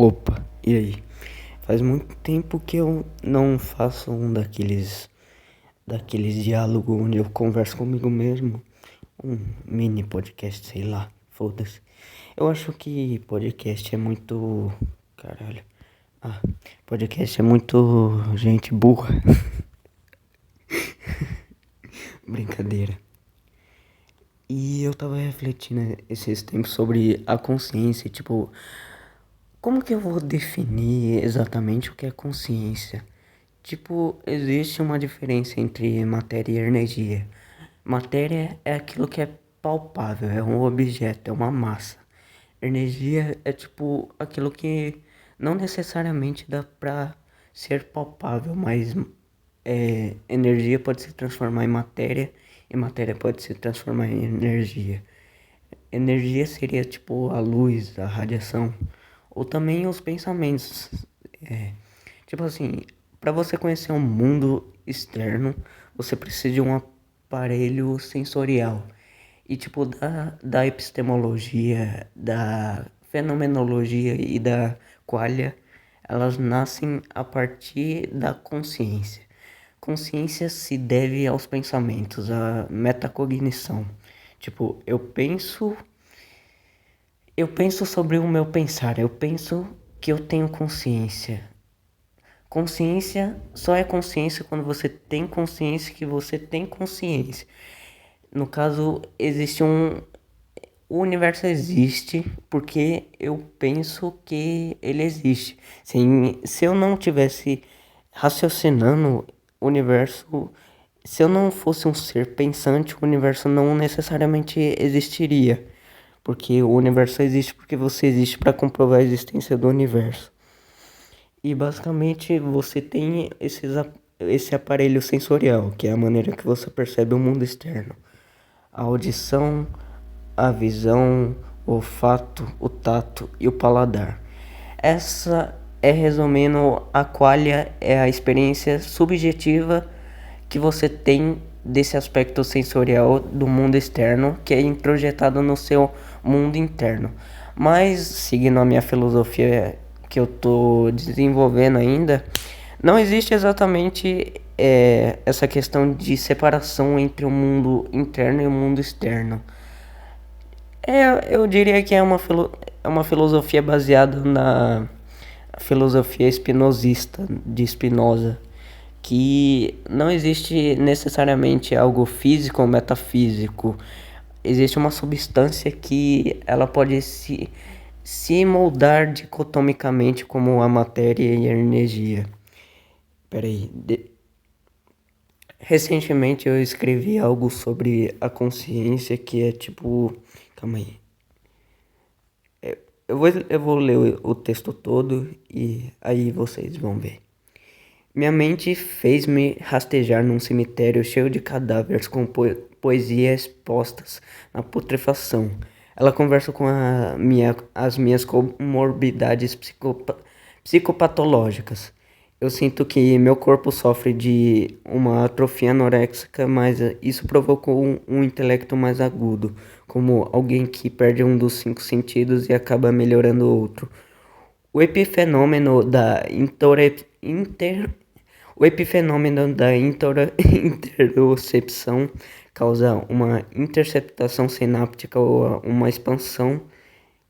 Opa, e aí? Faz muito tempo que eu não faço um daqueles diálogos onde eu converso comigo mesmo. Um mini podcast, sei lá, foda-se. Eu acho que podcast é muito. Caralho. Ah, podcast é muito gente burra. Brincadeira. E eu tava refletindo esses tempos sobre a consciência, tipo, como que eu vou definir exatamente o que é consciência? Tipo, existe uma diferença entre matéria e energia. Matéria é aquilo que é palpável, é um objeto, é uma massa. Energia é tipo aquilo que não necessariamente dá pra ser palpável, mas energia pode se transformar em matéria e matéria pode se transformar em energia. Energia seria tipo a luz, a radiação, ou também os pensamentos. É, tipo assim, para você conhecer um mundo externo, você precisa de um aparelho sensorial. E tipo, da epistemologia, da fenomenologia e da qualia, elas nascem a partir da consciência. Consciência se deve aos pensamentos, à metacognição. Tipo, eu penso sobre o meu pensar, eu penso que eu tenho consciência. Consciência só é consciência quando você tem consciência que você tem consciência. No caso, existe um. O universo existe porque eu penso que ele existe. Se eu não tivesse raciocinando o universo, se eu não fosse um ser pensante, o universo não necessariamente existiria. Porque o universo existe porque você existe para comprovar a existência do universo. E basicamente você tem esse aparelho sensorial, que é a maneira que você percebe o mundo externo. A audição, a visão, o olfato, o tato e o paladar. Essa é, resumindo, a qualia é a experiência subjetiva que você tem desse aspecto sensorial do mundo externo que é introjetado no seu mundo interno. Mas, seguindo a minha filosofia que eu tô desenvolvendo ainda, não existe exatamente essa questão de separação entre o mundo interno e o mundo externo. Eu diria que é uma filosofia baseada na filosofia espinosista de Spinoza, que não existe necessariamente algo físico ou metafísico. Existe uma substância que ela pode se moldar dicotomicamente como a matéria e a energia. Peraí. Recentemente eu escrevi algo sobre a consciência que é tipo. Calma aí. Eu vou ler o texto todo e aí vocês vão ver. Minha mente fez-me rastejar num cemitério cheio de cadáveres com poesias postas na putrefação. Ela conversa com as minhas comorbidades psicopatológicas. Eu sinto que meu corpo sofre de uma atrofia anoréxica, mas isso provocou um intelecto mais agudo, como alguém que perde um dos cinco sentidos e acaba melhorando outro. O epifenômeno da inter, o epifenômeno da interocepção causa uma interceptação sináptica ou uma expansão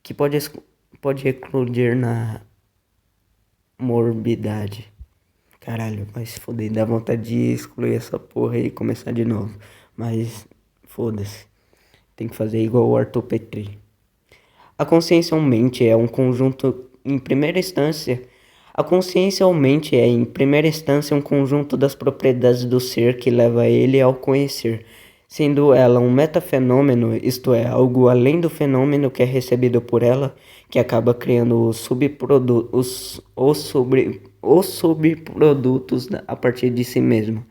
que pode eclodir na morbidade. Caralho, vai se foder, dá vontade de excluir essa porra e começar de novo. Mas foda-se, tem que fazer igual o Arthur Petri. A consciência ou mente é um conjunto, em primeira instância, a consciência ou mente é, em primeira instância, um conjunto das propriedades do ser que leva ele ao conhecer, sendo ela um metafenômeno, isto é, algo além do fenômeno que é recebido por ela, que acaba criando os subprodutos a partir de si mesmo.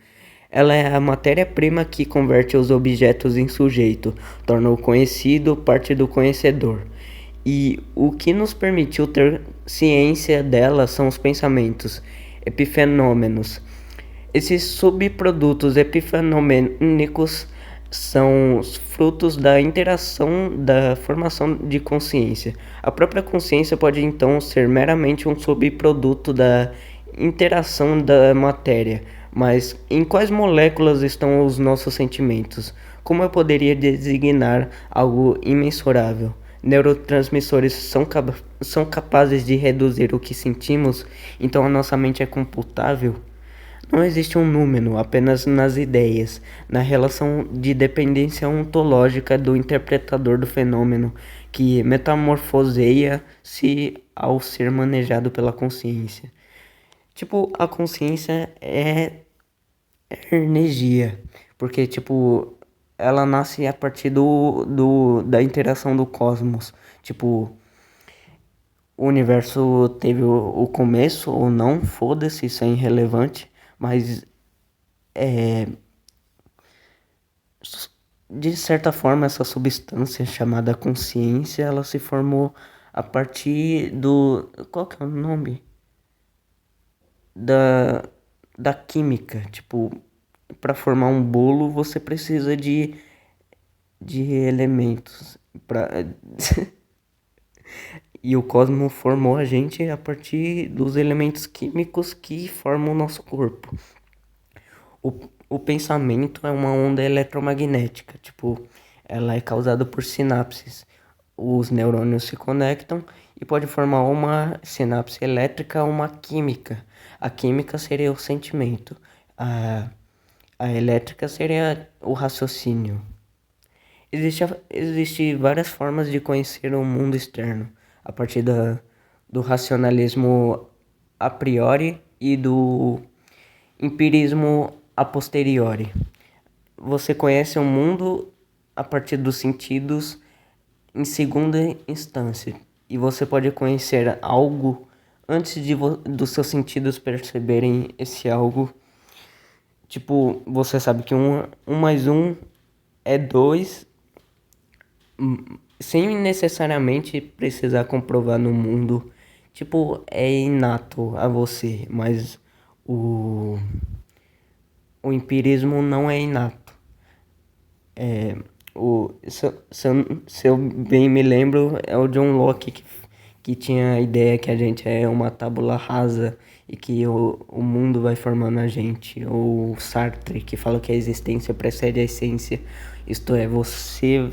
Ela é a matéria-prima que converte os objetos em sujeito, torna o conhecido parte do conhecedor. E o que nos permitiu ter ciência dela são os pensamentos, epifenômenos. Esses subprodutos epifenomênicos são os frutos da interação da formação de consciência. A própria consciência pode então ser meramente um subproduto da interação da matéria, mas em quais moléculas estão os nossos sentimentos? Como eu poderia designar algo imensurável? Neurotransmissores são capazes de reduzir o que sentimos, então a nossa mente é computável? Não existe um número, apenas nas ideias, na relação de dependência ontológica do interpretador do fenômeno, que metamorfoseia-se ao ser manejado pela consciência. Tipo, a consciência é energia, porque, tipo, ela nasce a partir da interação do cosmos. Tipo, o universo teve o começo ou não, foda-se, isso é irrelevante, mas de certa forma essa substância chamada consciência, ela se formou a partir do, qual que é o nome? Da, da química, tipo, para formar um bolo você precisa de elementos para e o cosmos formou a gente a partir dos elementos químicos que formam o nosso corpo. O, o pensamento é uma onda eletromagnética, tipo, ela é causada por sinapses. Os neurônios se conectam e pode formar uma sinapse elétrica ou uma química. A química seria o sentimento, a, a elétrica seria o raciocínio. Existe várias formas de conhecer o mundo externo, a partir do racionalismo a priori e do empirismo a posteriori. Você conhece o mundo a partir dos sentidos em segunda instância, e você pode conhecer algo antes dos seus sentidos perceberem esse algo. Tipo, você sabe que um mais um é dois, sem necessariamente precisar comprovar no mundo. Tipo, é inato a você, mas o, o empirismo não é inato. Se eu bem me lembro, é o John Locke que tinha a ideia que a gente é uma tábula rasa e que o mundo vai formando a gente. Ou Sartre, que fala que a existência precede a essência. Isto é, você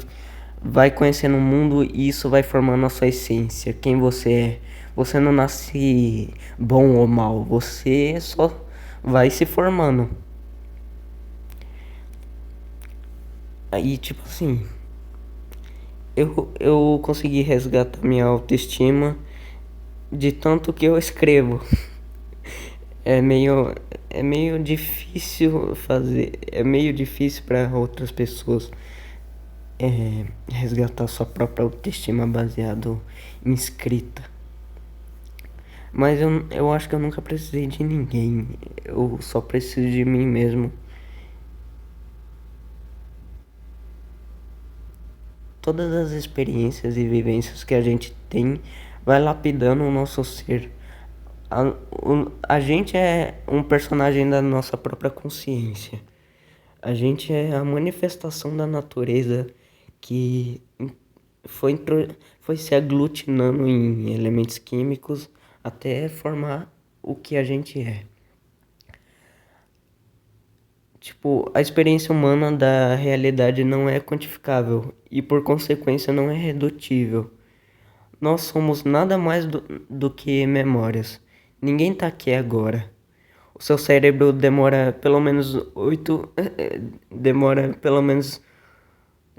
vai conhecendo o mundo e isso vai formando a sua essência. Quem você é. Você não nasce bom ou mal, você só vai se formando. Aí, tipo assim, eu consegui resgatar minha autoestima de tanto que eu escrevo. É meio, é meio difícil fazer, é meio difícil para outras pessoas resgatar sua própria autoestima baseado em escrita. Mas eu acho que eu nunca precisei de ninguém, eu só preciso de mim mesmo. Todas as experiências e vivências que a gente tem vai lapidando o nosso ser. A gente é um personagem da nossa própria consciência. A gente é a manifestação da natureza que foi se aglutinando em elementos químicos até formar o que a gente é. Tipo, a experiência humana da realidade não é quantificável e, por consequência, não é redutível. Nós somos nada mais do que memórias. Ninguém tá aqui agora. O seu cérebro demora pelo menos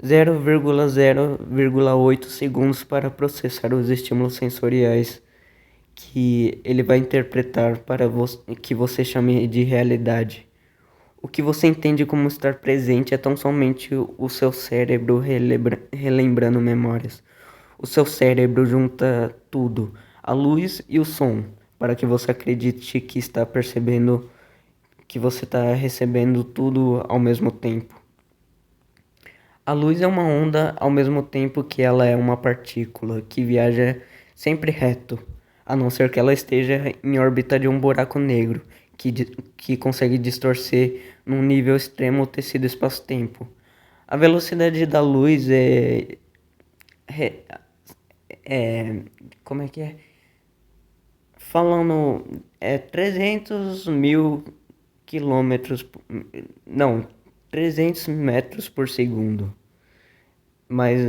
0,0,8 segundos para processar os estímulos sensoriais que ele vai interpretar para que você chame de realidade. O que você entende como estar presente é tão somente o seu cérebro relembrando memórias. O seu cérebro junta tudo, a luz e o som, para que você acredite que está percebendo, que você está recebendo tudo ao mesmo tempo. A luz é uma onda ao mesmo tempo que ela é uma partícula que viaja sempre reto, a não ser que ela esteja em órbita de um buraco negro, que consegue distorcer num nível extremo o tecido espaço-tempo. A velocidade da luz é, é como é que é? Falando, é 300 mil quilômetros, não, 300 metros por segundo. Mas,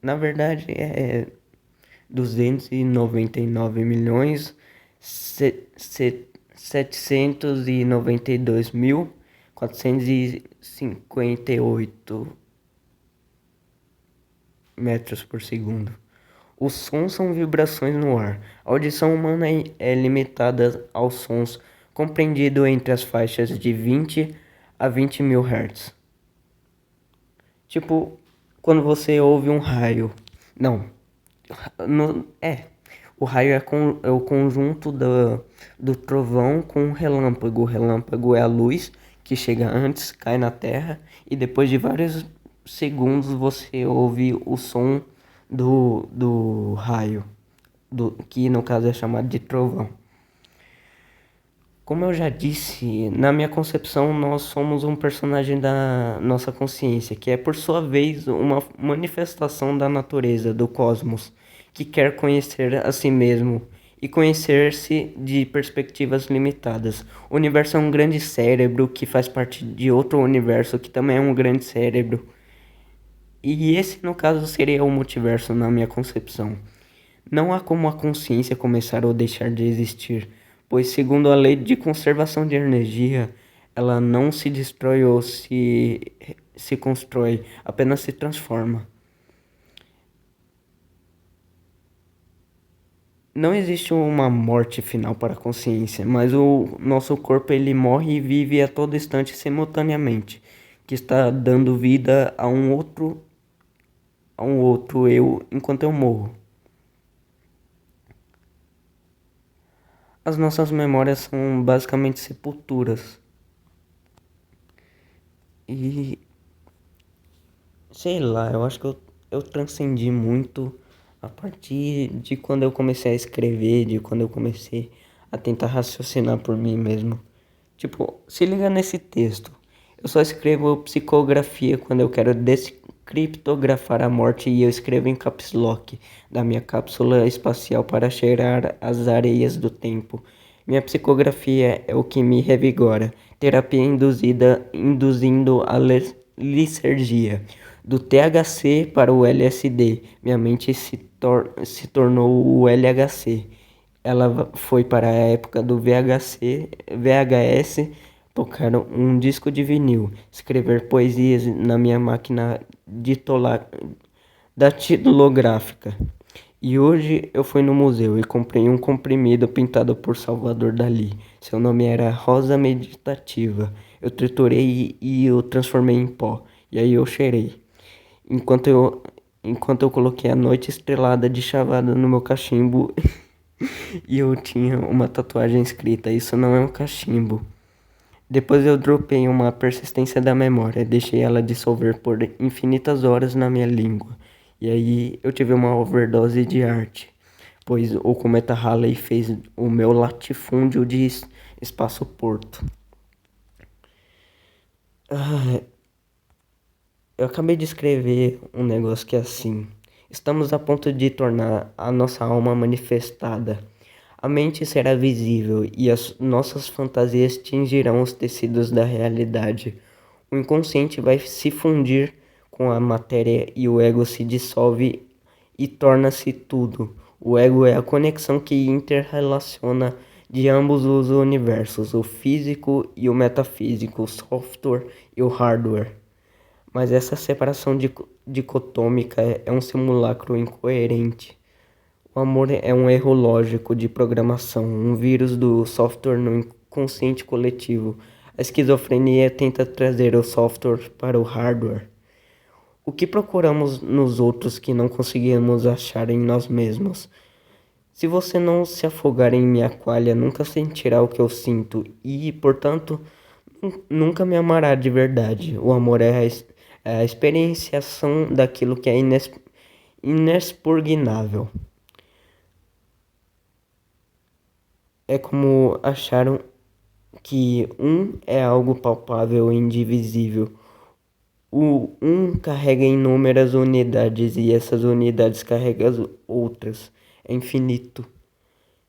na verdade, é 299.792.458 metros por segundo. Os sons são vibrações no ar. A audição humana é limitada aos sons compreendidos entre as faixas de 20 a 20 mil Hz. Tipo, quando você ouve um raio. Não, o raio é o conjunto do trovão com o relâmpago. O relâmpago é a luz que chega antes, cai na terra e depois de vários segundos você ouve o som do raio, que no caso é chamado de trovão. Como eu já disse, na minha concepção nós somos um personagem da nossa consciência, que é por sua vez uma manifestação da natureza, do cosmos, que quer conhecer a si mesmo e conhecer-se de perspectivas limitadas. O universo é um grande cérebro que faz parte de outro universo que também é um grande cérebro. E esse, no caso, seria o multiverso na minha concepção. Não há como a consciência começar ou deixar de existir, pois, segundo a lei de conservação de energia, ela não se destrói ou se constrói, apenas se transforma. Não existe uma morte final para a consciência, mas o nosso corpo ele morre e vive a todo instante simultaneamente, que está dando vida a um outro eu enquanto eu morro. As nossas memórias são basicamente sepulturas. E sei lá, eu acho que eu transcendi muito a partir de quando eu comecei a escrever, de quando eu comecei a tentar raciocinar por mim mesmo. Tipo, se liga nesse texto. Eu só escrevo psicografia quando eu quero descriptografar a morte e eu escrevo em caps lock da minha cápsula espacial para cheirar as areias do tempo. Minha psicografia é o que me revigora. Terapia induzindo a licergia. Do THC para o LSD, minha mente se tornou o LHC. Ela foi para a época do VHS, tocar um disco de vinil, escrever poesias na minha máquina datilográfica. E hoje eu fui no museu e comprei um comprimido pintado por Salvador Dalí. Seu nome era Rosa Meditativa. Eu triturei e eu transformei em pó. E aí eu cheirei. Enquanto eu, enquanto eu coloquei a noite estrelada de chavada no meu cachimbo e eu tinha uma tatuagem escrita: Isso não é um cachimbo. Depois eu dropei uma persistência da memória, deixei ela dissolver por infinitas horas na minha língua. E aí eu tive uma overdose de arte, pois o cometa Halley fez o meu latifúndio de espaço-porto. Ah, eu acabei de escrever um negócio que é assim. Estamos a ponto de tornar a nossa alma manifestada. A mente será visível e as nossas fantasias tingirão os tecidos da realidade. O inconsciente vai se fundir com a matéria e o ego se dissolve e torna-se tudo. O ego é a conexão que interrelaciona de ambos os universos, o físico e o metafísico, o software e o hardware. Mas essa separação dicotômica é um simulacro incoerente. O amor é um erro lógico de programação, um vírus do software no inconsciente coletivo. A esquizofrenia tenta trazer o software para o hardware. O que procuramos nos outros que não conseguimos achar em nós mesmos? Se você não se afogar em minha aquária, nunca sentirá o que eu sinto e, portanto, nunca me amará de verdade. O amor é a experienciação daquilo que é inexpurgável. É como achar que um é algo palpável e indivisível. O um carrega inúmeras unidades e essas unidades carregam as outras. É infinito.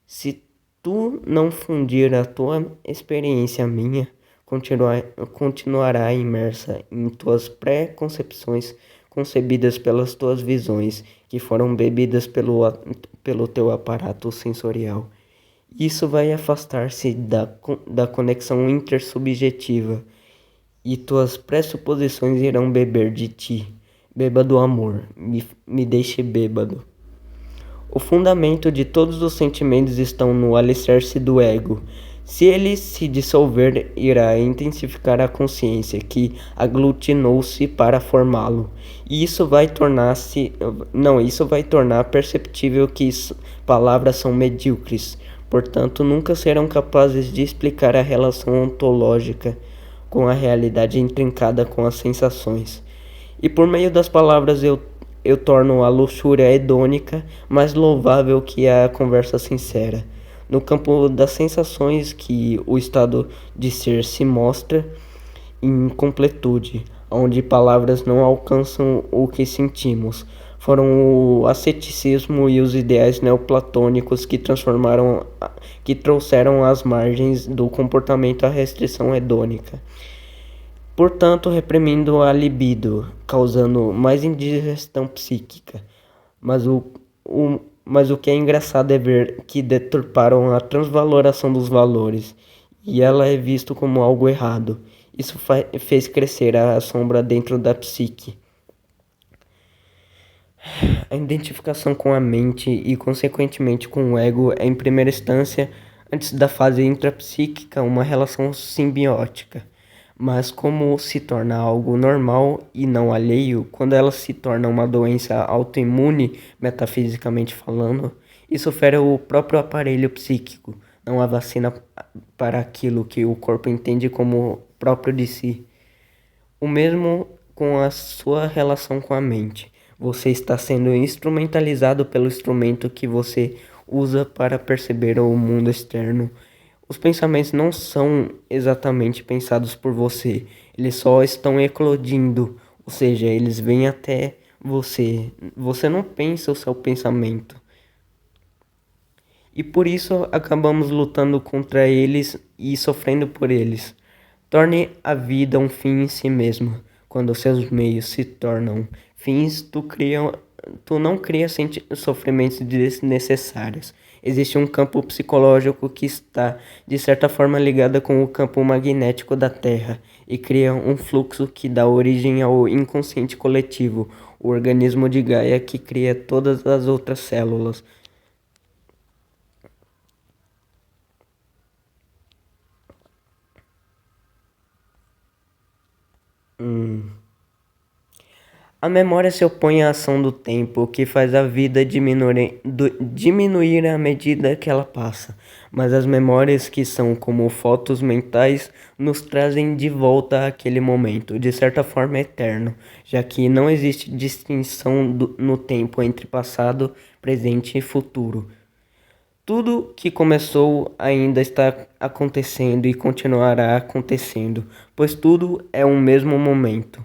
Se tu não fundir a tua experiência à minha, continuará imersa em tuas pré-concepções concebidas pelas tuas visões, que foram bebidas pelo teu aparato sensorial. Isso vai afastar-se da conexão intersubjetiva, e tuas pressuposições irão beber de ti. Bêbado amor, me deixe bêbado. O fundamento de todos os sentimentos estão no alicerce do ego. Se ele se dissolver, irá intensificar a consciência que aglutinou-se para formá-lo. E isso vai tornar perceptível que palavras são medíocres, portanto nunca serão capazes de explicar a relação ontológica com a realidade intrincada com as sensações. E por meio das palavras eu torno a luxúria hedônica mais louvável que a conversa sincera. No campo das sensações que o estado de ser se mostra em completude, onde palavras não alcançam o que sentimos. Foram o asceticismo e os ideais neoplatônicos que trouxeram às margens do comportamento a restrição hedônica. Portanto, reprimindo a libido, causando mais indigestão psíquica. Mas mas o que é engraçado é ver que deturparam a transvaloração dos valores, e ela é visto como algo errado. Isso fez crescer a sombra dentro da psique. A identificação com a mente e, consequentemente, com o ego é, em primeira instância, antes da fase intrapsíquica, uma relação simbiótica. Mas como se torna algo normal e não alheio, quando ela se torna uma doença autoimune, metafisicamente falando, isso fere o próprio aparelho psíquico, não a vacina para aquilo que o corpo entende como próprio de si. O mesmo com a sua relação com a mente. Você está sendo instrumentalizado pelo instrumento que você usa para perceber o mundo externo. Os pensamentos não são exatamente pensados por você, eles só estão eclodindo, ou seja, eles vêm até você. Você não pensa o seu pensamento. E por isso acabamos lutando contra eles e sofrendo por eles. Torne a vida um fim em si mesmo. Quando seus meios se tornam fins, tu não cria sofrimentos desnecessários. Existe um campo psicológico que está, de certa forma, ligado com o campo magnético da Terra e cria um fluxo que dá origem ao inconsciente coletivo, o organismo de Gaia que cria todas as outras células. A memória se opõe à ação do tempo, o que faz a vida diminuir à medida que ela passa. Mas as memórias, que são como fotos mentais, nos trazem de volta àquele momento, de certa forma eterno, já que não existe distinção no tempo entre passado, presente e futuro. Tudo que começou ainda está acontecendo e continuará acontecendo, pois tudo é um mesmo momento.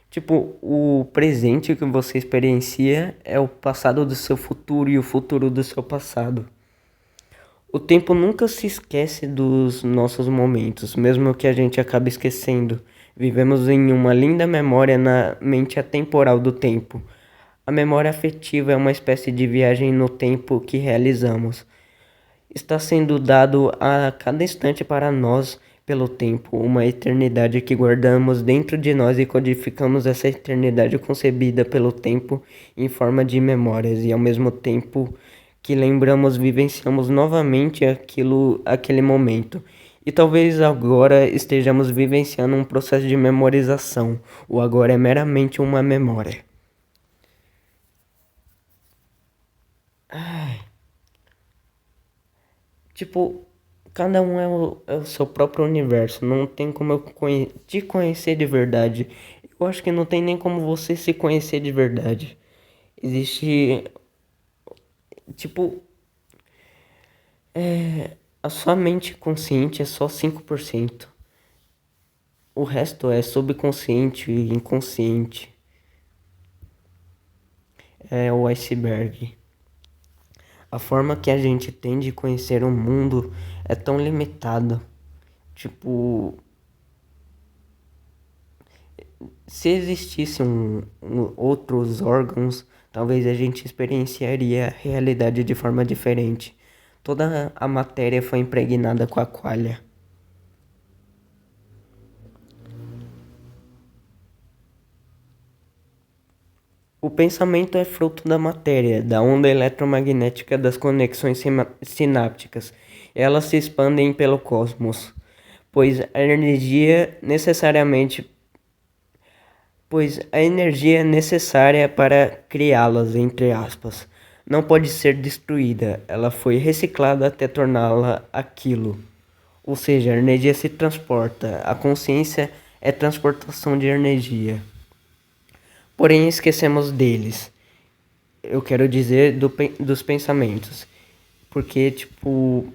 Tipo, o presente que você experiencia é o passado do seu futuro e o futuro do seu passado. O tempo nunca se esquece dos nossos momentos, mesmo que a gente acabe esquecendo. Vivemos em uma linda memória na mente atemporal do tempo. A memória afetiva é uma espécie de viagem no tempo que realizamos. Está sendo dado a cada instante para nós pelo tempo, uma eternidade que guardamos dentro de nós e codificamos essa eternidade concebida pelo tempo em forma de memórias e ao mesmo tempo que lembramos, vivenciamos novamente aquele momento. E talvez agora estejamos vivenciando um processo de memorização. O agora é meramente uma memória. Tipo, cada um é o seu próprio universo. Não tem como te conhecer de verdade. Eu acho que não tem nem como você se conhecer de verdade. Existe, tipo, A sua mente consciente é só 5%. O resto é subconsciente e inconsciente. É o iceberg. A forma que a gente tem de conhecer o mundo é tão limitada. Tipo, se existissem outros órgãos, talvez a gente experienciaria a realidade de forma diferente. Toda a matéria foi impregnada com a qualha. O pensamento é fruto da matéria, da onda eletromagnética das conexões sinápticas. Elas se expandem pelo cosmos, pois a energia necessariamente pois a energia é necessária para criá-las, entre aspas. Não pode ser destruída, ela foi reciclada até torná-la aquilo. Ou seja, a energia se transporta, a consciência é transportação de energia. Porém, esquecemos deles. Eu quero dizer dos pensamentos. Porque, tipo,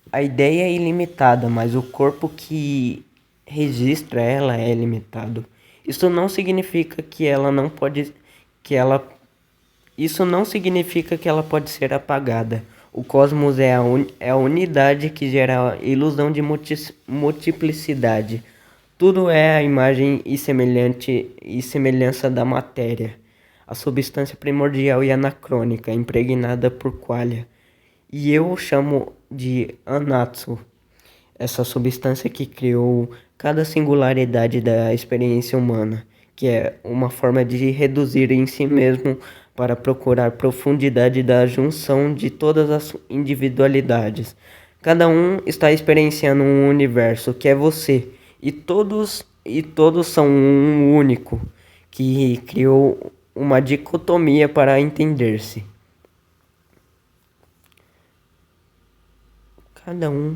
a ideia é ilimitada, mas o corpo que registra ela é limitado. Isso não significa que ela não pode que ela Isso não significa que ela pode ser apagada. O cosmos é a unidade que gera a ilusão de multiplicidade. Tudo é a imagem e semelhança da matéria, a substância primordial e anacrônica, impregnada por qualia. E eu chamo de Anatsu, essa substância que criou cada singularidade da experiência humana, que é uma forma de reduzir em si mesmo para procurar profundidade da junção de todas as individualidades. Cada um está experienciando um universo que é você, e todos são um único, que criou uma dicotomia para entender-se. Cada um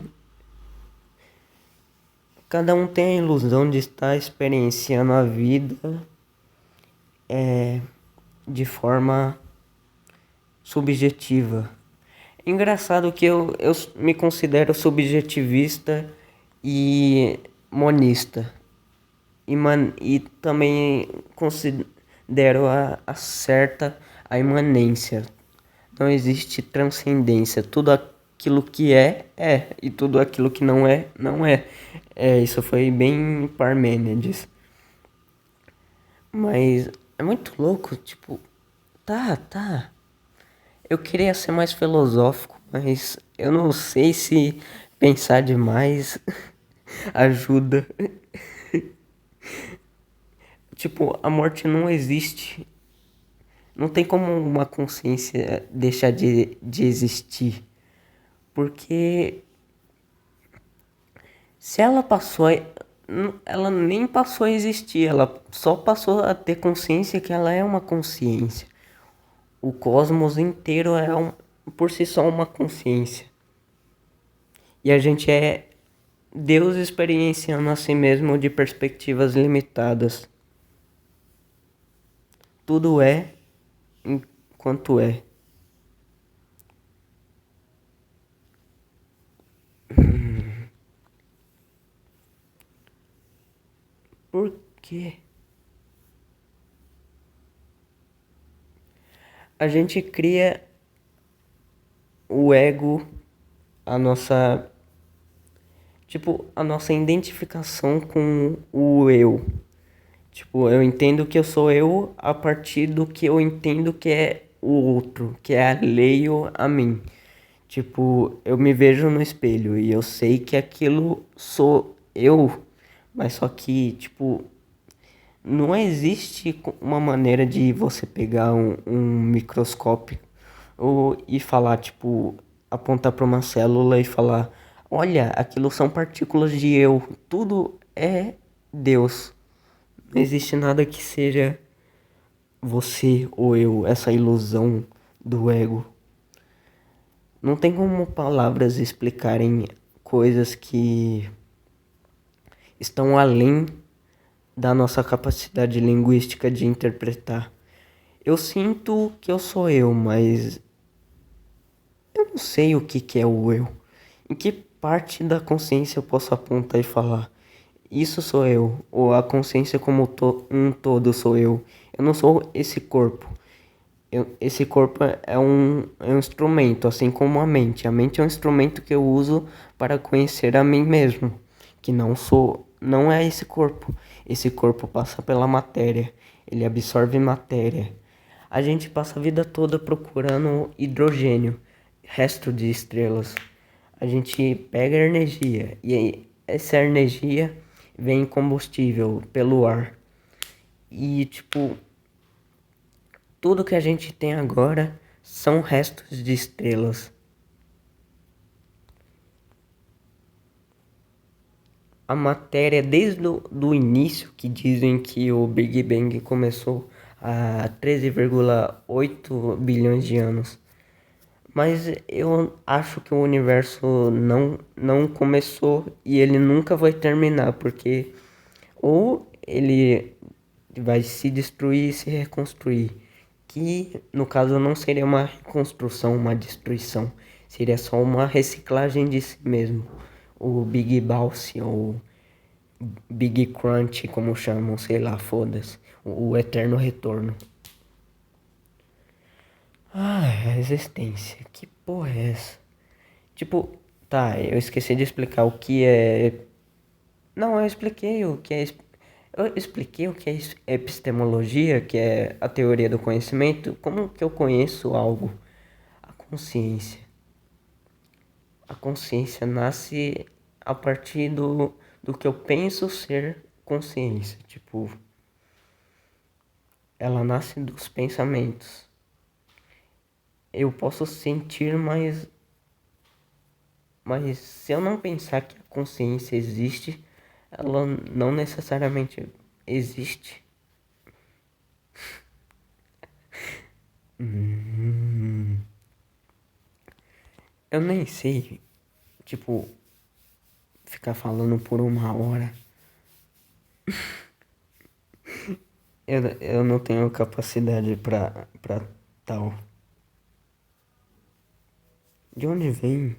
Cada um tem a ilusão de estar experienciando a vida de forma subjetiva. É engraçado que eu me considero subjetivista e monista. E também considero a certa a imanência. Não existe transcendência. Tudo aquilo que é, é. E tudo aquilo que não é, não é. Isso foi bem Parmênides. Mas é muito louco, tipo, tá. Eu queria ser mais filosófico, mas eu não sei se pensar demais ajuda. Tipo, a morte não existe. Não tem como uma consciência deixar de existir. Porque se ela passou ela nem passou a existir, ela só passou a ter consciência que ela é uma consciência. O cosmos inteiro é por si só uma consciência. E a gente é Deus experienciando a si mesmo de perspectivas limitadas. Tudo é enquanto é. Por quê? A gente cria o ego, a nossa, a nossa identificação com o eu. Tipo, eu entendo que eu sou eu a partir do que eu entendo que é o outro, que é alheio a mim. Tipo, eu me vejo no espelho e eu sei que aquilo sou eu, mas só que, tipo, não existe uma maneira de você pegar um microscópio e falar, tipo, apontar para uma célula e falar: olha, aquilo são partículas de eu, tudo é Deus. Não existe nada que seja você ou eu, essa ilusão do ego. Não tem como palavras explicarem coisas que estão além da nossa capacidade linguística de interpretar. Eu sinto que eu sou eu, mas eu não sei o que é o eu. Em que parte da consciência eu posso apontar e falar, isso sou eu, ou a consciência como um todo sou eu? Eu não sou esse corpo. Esse corpo é um instrumento, assim como a mente. A mente é um instrumento que eu uso para conhecer a mim mesmo, que não é esse corpo. Esse corpo passa pela matéria, ele absorve matéria. A gente passa a vida toda procurando hidrogênio, resto de estrelas. A gente pega energia e aí essa energia vem em combustível pelo ar. E tipo, tudo que a gente tem agora são restos de estrelas. A matéria, desde o início, que dizem que o Big Bang começou há 13,8 bilhões de anos. Mas eu acho que o universo não começou e ele nunca vai terminar, porque ou ele vai se destruir e se reconstruir, que no caso não seria uma reconstrução, uma destruição, seria só uma reciclagem de si mesmo. O Big Bounce ou Big Crunch, como chamam, sei lá, foda-se. O eterno retorno. A existência, que porra é essa? Tipo, tá, eu esqueci de explicar o que é. Não, eu expliquei o que é. Eu expliquei o que é epistemologia, que é a teoria do conhecimento. Como que eu conheço algo? A consciência. A consciência nasce a partir do que eu penso ser consciência. Tipo, ela nasce dos pensamentos. Eu posso sentir, mas se eu não pensar que a consciência existe, ela não necessariamente existe. Eu nem sei, tipo, ficar falando por uma hora. Eu não tenho capacidade pra tal. De onde vem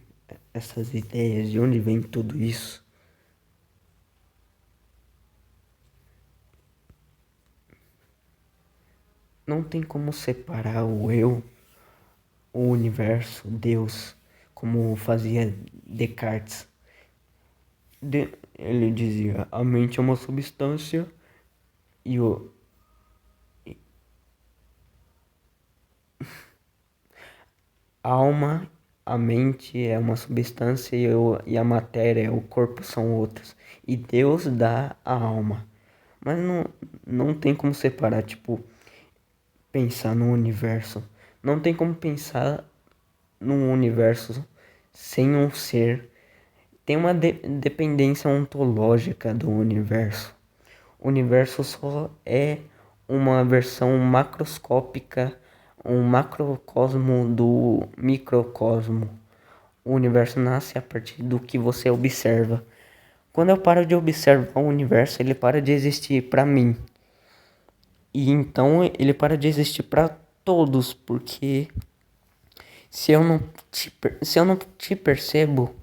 essas ideias? De onde vem tudo isso? Não tem como separar o eu, o universo, Deus, como fazia Descartes. Ele dizia, a mente é uma substância e a alma, a mente é uma substância e a matéria, o corpo são outras. E Deus dá a alma. Mas não tem como separar, tipo, pensar no universo. Não tem como pensar num universo sem um ser. Tem uma dependência ontológica do universo. O universo só é uma versão macroscópica, um macrocosmo do microcosmo. O universo nasce a partir do que você observa. Quando eu paro de observar o universo, ele para de existir para mim. E então ele para de existir para todos, porque se eu não te percebo,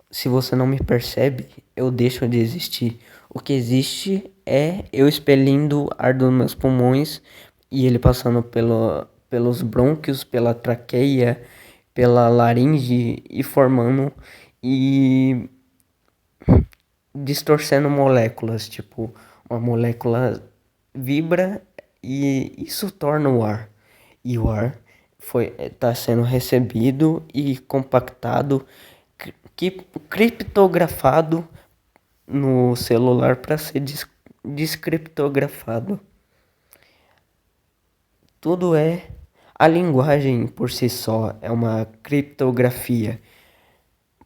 se você não me percebe, eu deixo de existir. O que existe é eu expelindo ar dos meus pulmões e ele passando pelos brônquios, pela traqueia, pela laringe e formando e distorcendo moléculas. Tipo, uma molécula vibra e isso torna o ar. E o ar está sendo recebido e compactado, criptografado no celular para ser descriptografado. Tudo é a linguagem por si só é uma criptografia.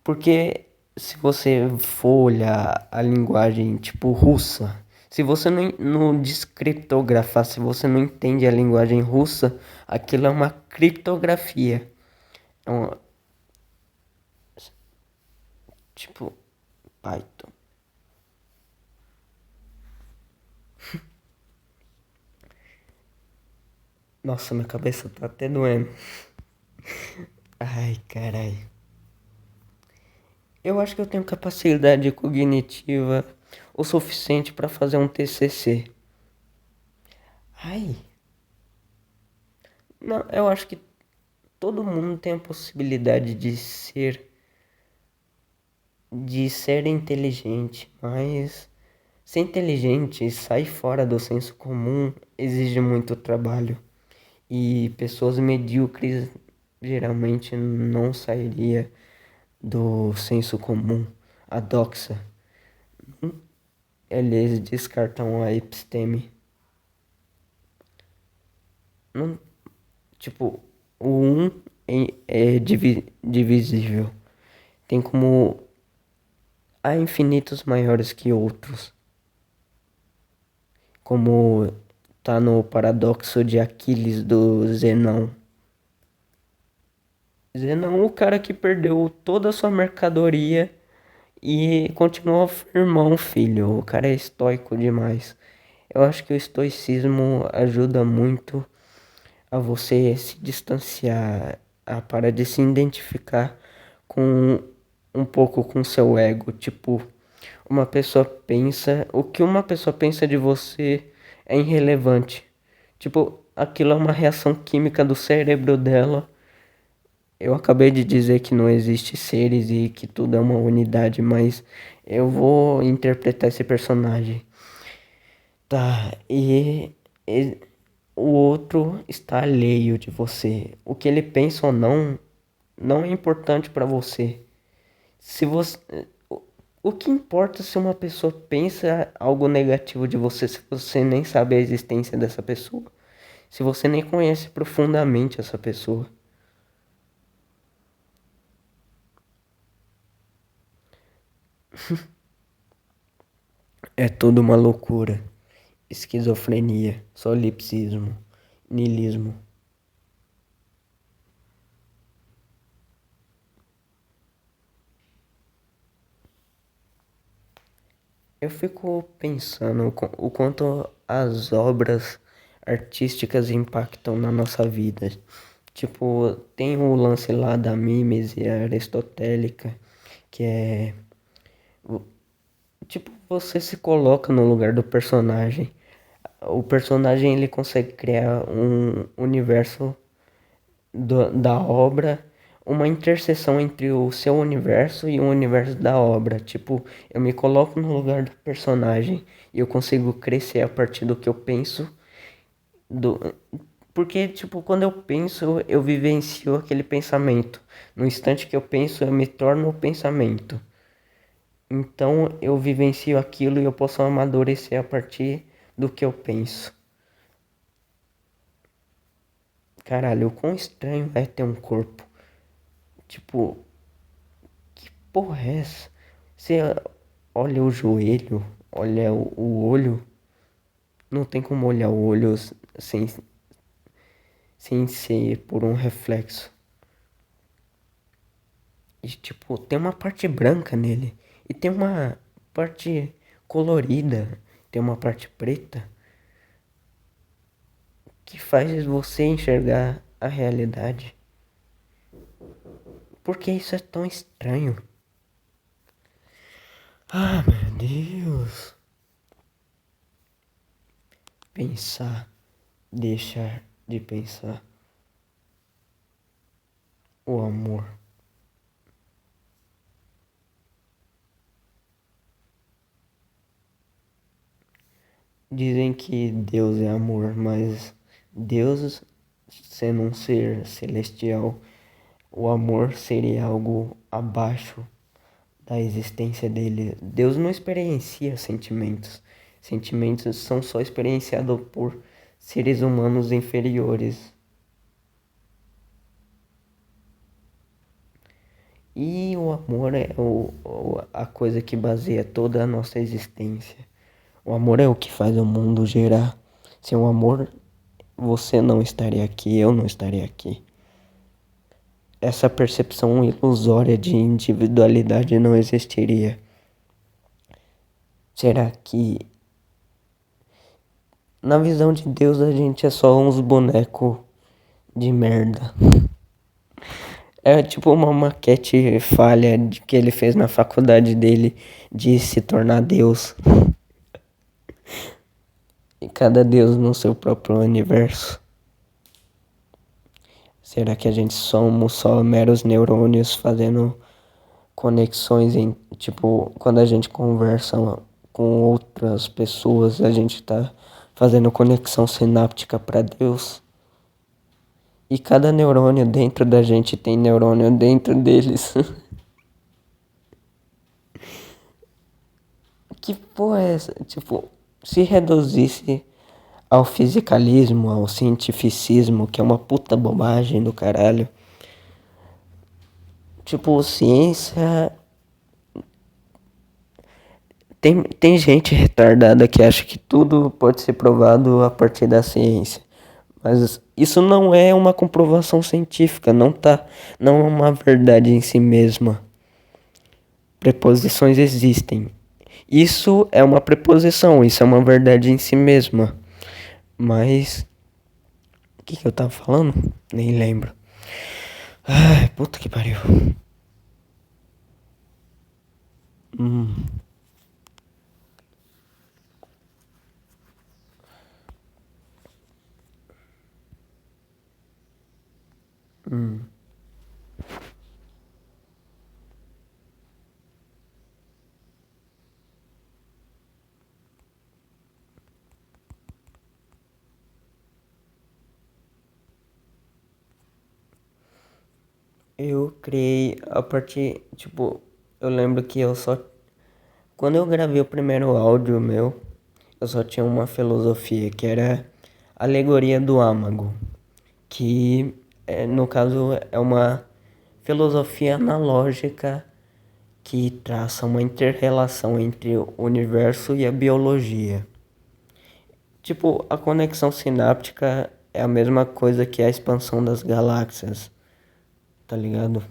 Porque se você for olhar a linguagem tipo russa, se você não descriptografar, se você não entende a linguagem russa, aquilo é uma criptografia. É uma, tipo, Python. Nossa, minha cabeça tá até doendo. Ai, carai. Eu acho que eu tenho capacidade cognitiva o suficiente para fazer um TCC. Ai, não, eu acho que todo mundo tem a possibilidade de ser inteligente, mas ser inteligente e sair fora do senso comum exige muito trabalho. E pessoas medíocres geralmente não sairia do senso comum. A doxa, eles descartam a episteme. Não, tipo, o um é divisível. Tem como há infinitos maiores que outros. Como tá no paradoxo de Aquiles do Zenão. Zenão, o cara que perdeu toda a sua mercadoria e continuou firmão, filho. O cara é estoico demais. Eu acho que o estoicismo ajuda muito a você se distanciar, a parar de se identificar com um pouco com seu ego. Tipo, o que uma pessoa pensa de você é irrelevante. Tipo, aquilo é uma reação química do cérebro dela. Eu acabei de dizer que não existe seres e que tudo é uma unidade, mas eu vou interpretar esse personagem. Tá, e o outro está alheio de você. O que ele pensa ou não é importante para você. Se você, o que importa se uma pessoa pensa algo negativo de você se você nem sabe a existência dessa pessoa? Se você nem conhece profundamente essa pessoa? É tudo uma loucura. Esquizofrenia, solipsismo, niilismo. Eu fico pensando o quanto as obras artísticas impactam na nossa vida. Tipo, tem o lance lá da mímese aristotélica, que é tipo, você se coloca no lugar do personagem. O personagem ele consegue criar um universo da obra, uma interseção entre o seu universo e o universo da obra. Tipo, eu me coloco no lugar do personagem e eu consigo crescer a partir do que eu penso. Do... Porque, tipo, quando eu penso, eu vivencio aquele pensamento. No instante que eu penso, eu me torno o pensamento. Então, eu vivencio aquilo e eu posso amadurecer a partir do que eu penso. Caralho, o quão estranho é ter um corpo. Tipo, que porra é essa? Você olha o joelho, olha o olho. Não tem como olhar o olho sem, sem ser por um reflexo. E tipo, tem uma parte branca nele. E tem uma parte colorida. Tem uma parte preta. Que faz você enxergar a realidade. Por que isso é tão estranho? Ah, meu Deus. Pensar, deixar de pensar. O amor. Dizem que Deus é amor, mas Deus, sendo um ser celestial, o amor seria algo abaixo da existência dele. Deus não experiencia sentimentos. Sentimentos são só experienciados por seres humanos inferiores. E o amor é a coisa que baseia toda a nossa existência. O amor é o que faz o mundo girar. Sem o amor, você não estaria aqui, eu não estaria aqui. Essa percepção ilusória de individualidade não existiria. Será que, na visão de Deus, a gente é só uns bonecos de merda? É tipo uma maquete falha que ele fez na faculdade dele de se tornar Deus. E cada Deus no seu próprio universo. Será que a gente somos só meros neurônios fazendo conexões em, tipo, quando a gente conversa com outras pessoas, a gente tá fazendo conexão sináptica para Deus? E cada neurônio dentro da gente tem neurônio dentro deles. Que porra é essa? Tipo, se reduzisse ao fisicalismo, ao cientificismo, que é uma puta bobagem do caralho. Tipo, ciência. Tem gente retardada que acha que tudo pode ser provado a partir da ciência. Mas isso não é uma comprovação científica, não é uma verdade em si mesma. Preposições existem. Isso é uma preposição, isso é uma verdade em si mesma. Mas o que eu tava falando? Nem lembro. Ai, puta que pariu. Hum, hum. Eu criei a partir, tipo, eu lembro que eu só quando eu gravei o primeiro áudio meu, eu só tinha uma filosofia que era a alegoria do âmago, que no caso é uma filosofia analógica que traça uma inter-relação entre o universo e a biologia. Tipo, a conexão sináptica é a mesma coisa que a expansão das galáxias, tá ligado?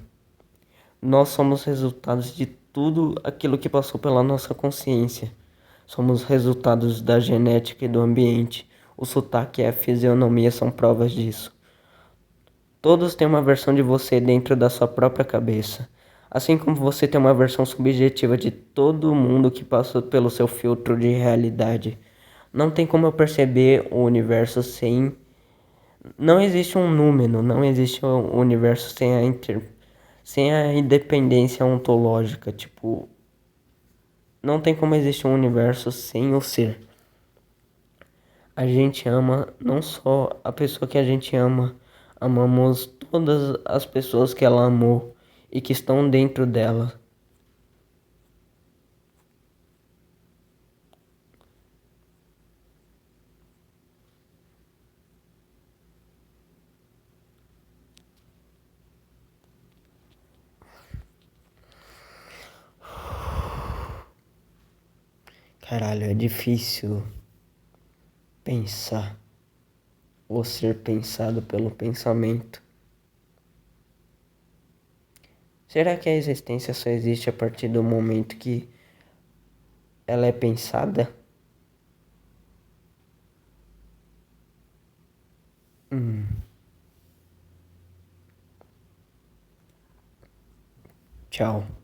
Nós somos resultados de tudo aquilo que passou pela nossa consciência. Somos resultados da genética e do ambiente. O sotaque e a fisionomia são provas disso. Todos têm uma versão de você dentro da sua própria cabeça. Assim como você tem uma versão subjetiva de todo mundo que passou pelo seu filtro de realidade. Não tem como eu perceber o universo sem. Não existe um número, não existe um universo sem a independência ontológica. Tipo, não tem como existir um universo sem o ser. A gente ama não só a pessoa que a gente ama, amamos todas as pessoas que ela amou e que estão dentro dela. Caralho, é difícil pensar ou ser pensado pelo pensamento. Será que a existência só existe a partir do momento que ela é pensada? Tchau.